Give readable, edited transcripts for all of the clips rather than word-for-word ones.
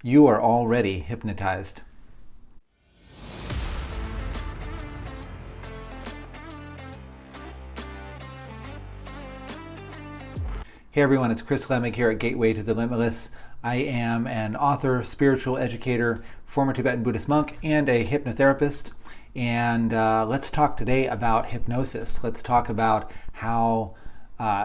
You are already hypnotized. Hey everyone, it's Chris Lemig here at Gateway to the Limitless. I am an author, spiritual educator, former Tibetan Buddhist monk, and a hypnotherapist. And let's talk today about hypnosis. Let's talk about how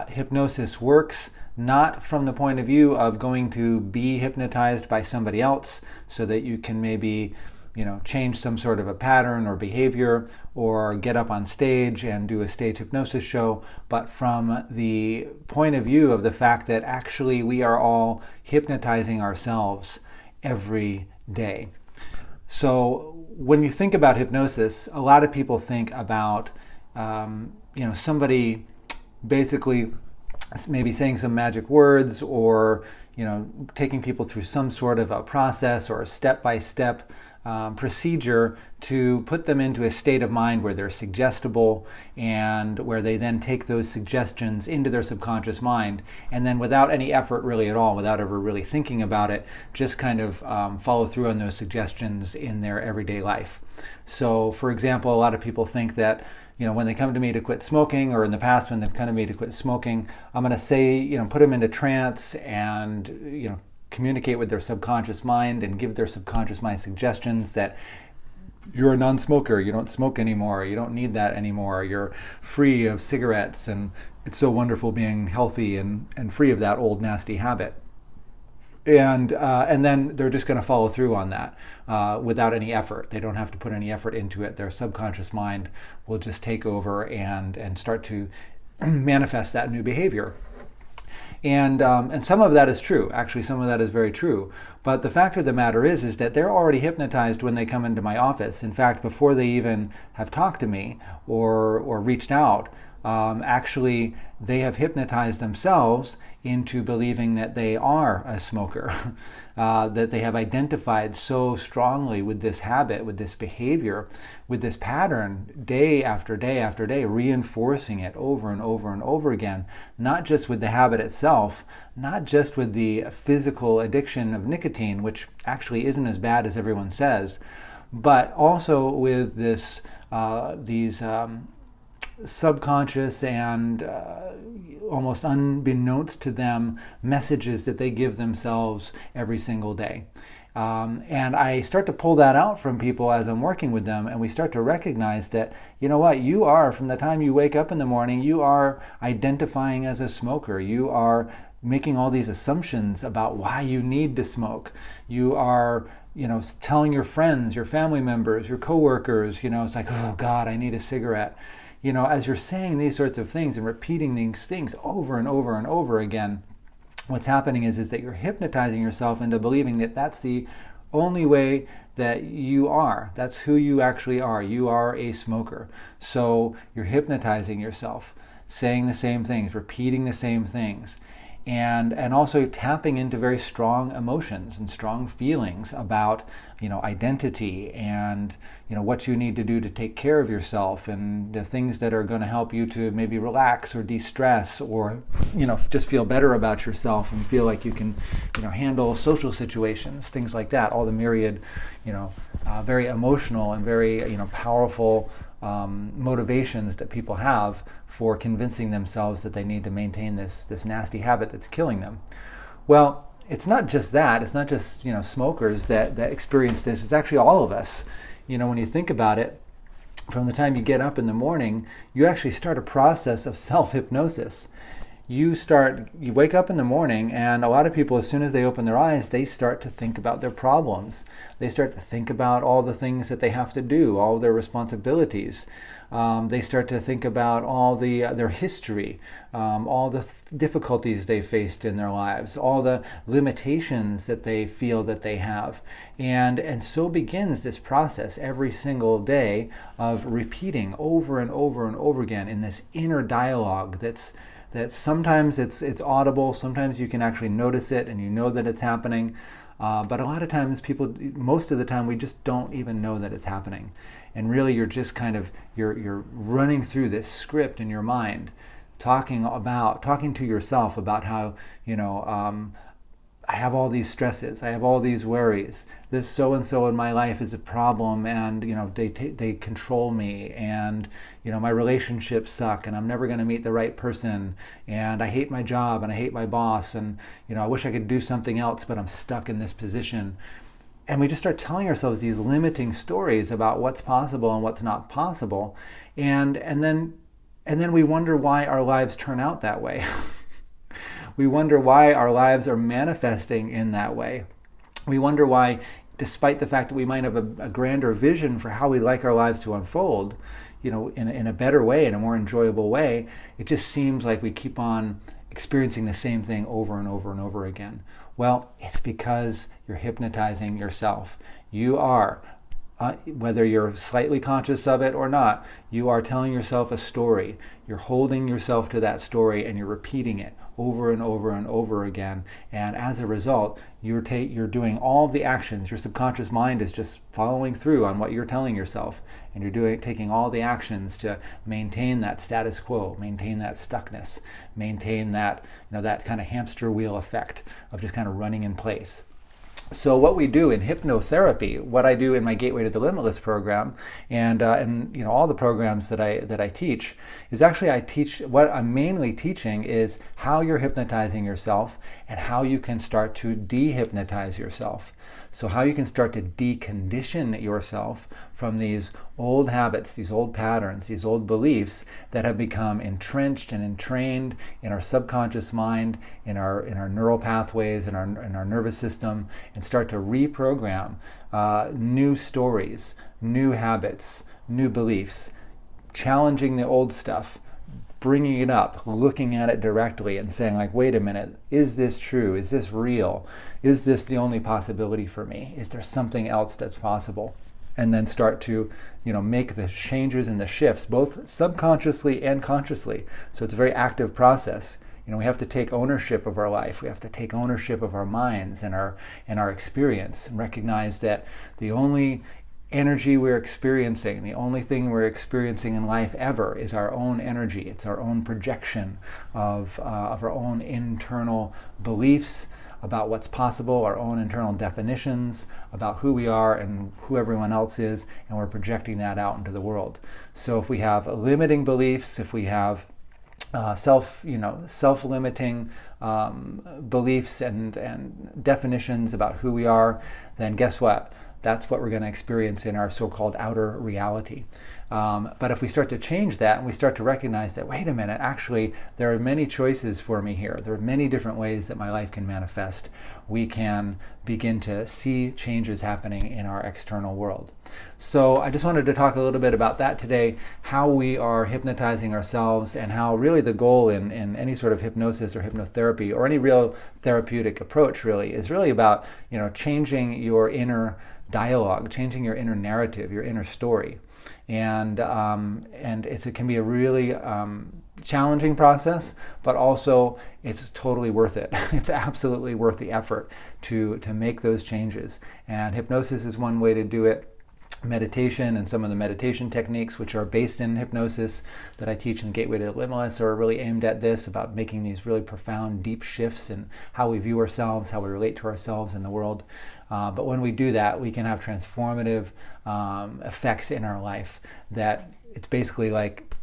hypnosis works, not from the point of view of going to be hypnotized by somebody else so that you can maybe change some sort of a pattern or behavior or get up on stage and do a stage hypnosis show, but from the point of view of the fact that actually we are all hypnotizing ourselves every day. So when you think about hypnosis, a lot of people think about somebody basically maybe saying some magic words or taking people through some sort of a process or a step-by-step procedure to put them into a state of mind where they're suggestible and where they then take those suggestions into their subconscious mind and then without any effort really at all, without ever really thinking about it, just kind of follow through on those suggestions in their everyday life. So for example, a lot of people think that when they come to me to quit smoking, or in the past when they've come to me to quit smoking, I'm going to say, put them into trance and, communicate with their subconscious mind and give their subconscious mind suggestions that you're a non-smoker, you don't smoke anymore, you don't need that anymore, you're free of cigarettes, and it's so wonderful being healthy and free of that old nasty habit. And then they're just going to follow through on that without any effort. They don't have to put any effort into it. Their subconscious mind will just take over and start to manifest that new behavior. And some of that is true. Actually, some of that is very true. But the fact of the matter is that they're already hypnotized when they come into my office. In fact, before they even have talked to me or reached out, actually they have hypnotized themselves into believing that they are a smoker, that they have identified so strongly with this habit, with this behavior, with this pattern, day after day after day, reinforcing it over and over and over again, not just with the habit itself, not just with the physical addiction of nicotine, which actually isn't as bad as everyone says, but also with these subconscious and almost unbeknownst to them messages that they give themselves every single day. And I start to pull that out from people as I'm working with them, and we start to recognize that, you are, from the time you wake up in the morning, you are identifying as a smoker. You are making all these assumptions about why you need to smoke. You are telling your friends, your family members, your coworkers, it's like, oh God, I need a cigarette. As you're saying these sorts of things and repeating these things over and over and over again, what's happening is that you're hypnotizing yourself into believing that that's the only way that you are. That's who you actually are. You are a smoker. So you're hypnotizing yourself, saying the same things, repeating the same things, and also tapping into very strong emotions and strong feelings about identity and what you need to do to take care of yourself and the things that are going to help you to maybe relax or de-stress or just feel better about yourself and feel like you can handle social situations, things like that. All the myriad very emotional and very powerful motivations that people have for convincing themselves that they need to maintain this nasty habit that's killing them. Well, it's not just that. It's not just smokers that experience this. It's actually all of us. When you think about it, from the time you get up in the morning, you actually start a process of self-hypnosis. You wake up in the morning, and a lot of people, as soon as they open their eyes, they start to think about their problems. They start to think about all the things that they have to do, all their responsibilities. They start to think about all their history, all the difficulties they faced in their lives, all the limitations that they feel that they have. And so begins this process every single day of repeating over and over and over again in this inner dialogue that sometimes it's audible, sometimes you can actually notice it and you know that it's happening. But a lot of times most of the time, we just don't even know that it's happening. And really, you're just you're running through this script in your mind, talking to yourself about how, I have all these stresses, I have all these worries. This so-and-so in my life is a problem, and they control me, and my relationships suck, and I'm never going to meet the right person, and I hate my job, and I hate my boss, and I wish I could do something else, but I'm stuck in this position. And we just start telling ourselves these limiting stories about what's possible and what's not possible, and then we wonder why our lives turn out that way. We wonder why our lives are manifesting in that way. We wonder why, despite the fact that we might have a grander vision for how we'd like our lives to unfold, in a better way, in a more enjoyable way, it just seems like we keep on experiencing the same thing over and over and over again. Well, it's because you're hypnotizing yourself. You are, whether you're slightly conscious of it or not, you are telling yourself a story. You're holding yourself to that story, and you're repeating it over and over and over again. And as a result, you're doing all of the actions. Your subconscious mind is just following through on what you're telling yourself, and you're taking all the actions to maintain that status quo, maintain that stuckness, maintain that that kind of hamster wheel effect of just kind of running in place. So what we do in hypnotherapy, what I do in my Gateway to the Limitless program, and all the programs that I teach, is actually what I'm mainly teaching is how you're hypnotizing yourself and how you can start to dehypnotize yourself. So how you can start to decondition yourself from these old habits, these old patterns, these old beliefs that have become entrenched and entrained in our subconscious mind, in our neural pathways, in our nervous system, and start to reprogram new stories, new habits, new beliefs, challenging the old stuff, bringing it up, looking at it directly and saying, like, wait a minute, is this true? Is this real? Is this the only possibility for me? Is there something else that's possible? And then start to, make the changes and the shifts, both subconsciously and consciously. So it's a very active process. We have to take ownership of our life. We have to take ownership of our minds and our experience, and recognize that the only energy we're experiencing, the only thing we're experiencing in life ever, is our own energy. It's our own projection of our own internal beliefs about what's possible, our own internal definitions about who we are and who everyone else is, and we're projecting that out into the world. So if we have limiting beliefs, if we have self-limiting beliefs and definitions about who we are, then guess what? That's what we're going to experience in our so-called outer reality. But if we start to change that, and we start to recognize that, wait a minute, actually, there are many choices for me here. There are many different ways that my life can manifest. We can begin to see changes happening in our external world. So I just wanted to talk a little bit about that today, how we are hypnotizing ourselves, and how really the goal in any sort of hypnosis or hypnotherapy or any real therapeutic approach really is really about, changing your inner dialogue, changing your inner narrative, your inner story. And it can be a really challenging process, but also it's totally worth it. It's absolutely worth the effort to make those changes. And hypnosis is one way to do it. Meditation and some of the meditation techniques, which are based in hypnosis that I teach in Gateway to the Limitless, are really aimed at this, about making these really profound, deep shifts in how we view ourselves, how we relate to ourselves in the world. But when we do that, we can have transformative effects in our life that it's basically like,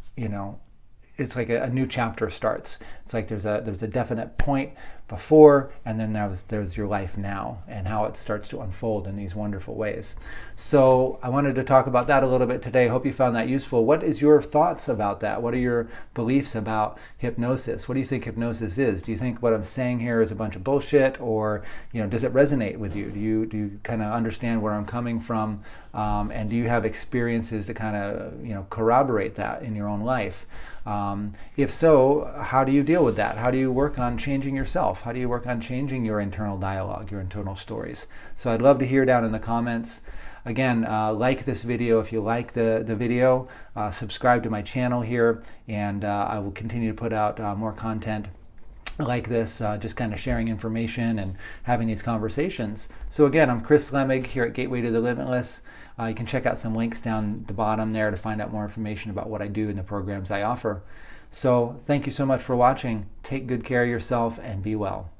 it's like a new chapter starts. It's like there's a definite point before, and then there's your life now, and how it starts to unfold in these wonderful ways. So I wanted to talk about that a little bit today. Hope you found that useful. What is your thoughts about that? What are your beliefs about hypnosis? What do you think hypnosis is? Do you think what I'm saying here is a bunch of bullshit, or does it resonate with you? Do you kind of understand where I'm coming from? And do you have experiences to kind of corroborate that in your own life? If so, how do you deal with that? How do you work on changing yourself? How do you work on changing your internal dialogue, your internal stories? So I'd love to hear down in the comments. Again, like this video if you like the video. Subscribe to my channel here, and I will continue to put out more content like this, just kind of sharing information and having these conversations. So again, I'm Chris Lemig here at Gateway to the Limitless. You can check out some links down the bottom there to find out more information about what I do and the programs I offer. So thank you so much for watching. Take good care of yourself and be well.